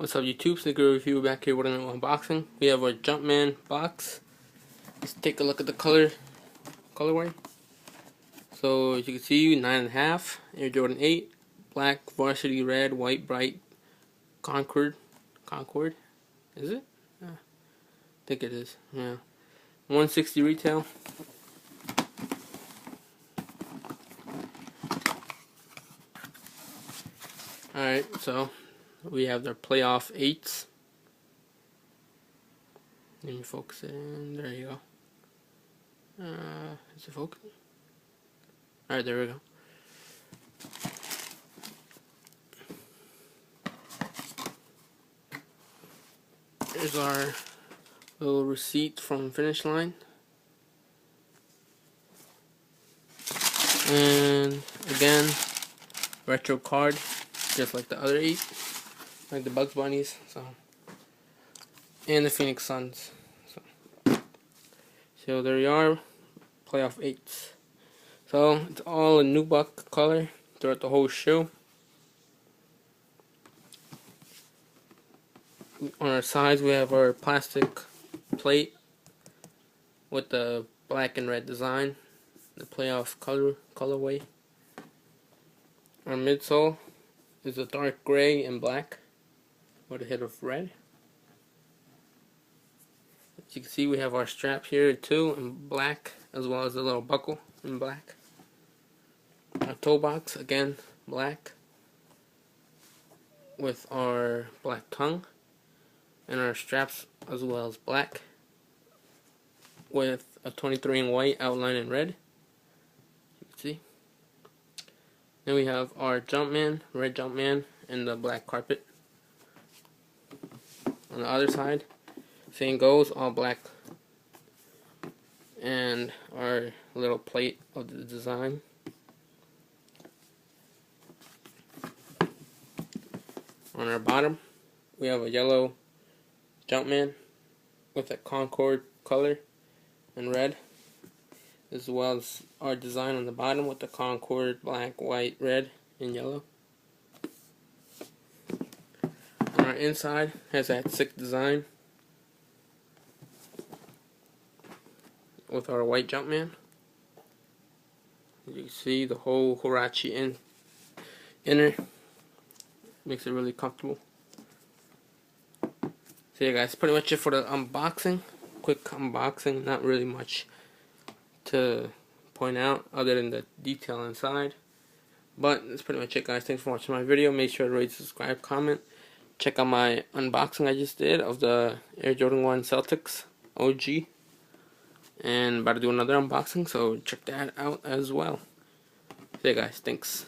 What's up YouTube, Sneaker Review back here with another unboxing. We have our Jumpman box. Let's take a look at the colorway. So as you can see, 9.5, Air Jordan 8, black, varsity red, white, bright, Concord, is it? Yeah, I think it is, yeah. 160 retail. Alright, so we have their playoff 8s. Let me focus it in. There you go. Is it focusing? Alright, there we go. Here's our little receipt from Finish Line. And again, retro card, just like the other 8, like the Bugs Bunnies. And the Phoenix Suns. So there you are, playoff 8s. So it's all a nubuck color throughout the whole shoe. On our sides we have our plastic plate with the black and red design, the playoff colorway. Our midsole is a dark gray and black with a hit of red. As you can see, we have our strap here too in black, as well as a little buckle in black. Our toe box, again black, with our black tongue, and our straps as well as black, with a 23 in white outline in red. You can see. Then we have our Jumpman, red Jumpman, and the black carpet. On the other side, same goes, all black, and our little plate of the design. On our bottom, we have a yellow Jumpman with a Concord color and red, as well as our design on the bottom with the Concord black, white, red, and yellow. On our inside has that sick design with our white Jumpman. You can see the whole Huarache inner makes it really comfortable. So yeah guys, pretty much it for the unboxing. Quick unboxing, not really much to point out other than the detail inside. But that's pretty much it guys. Thanks for watching my video. Make sure to rate, subscribe, comment. Check out my unboxing I just did of the Air Jordan 1 Celtics OG. And about to do another unboxing, so check that out as well. So yeah guys, thanks.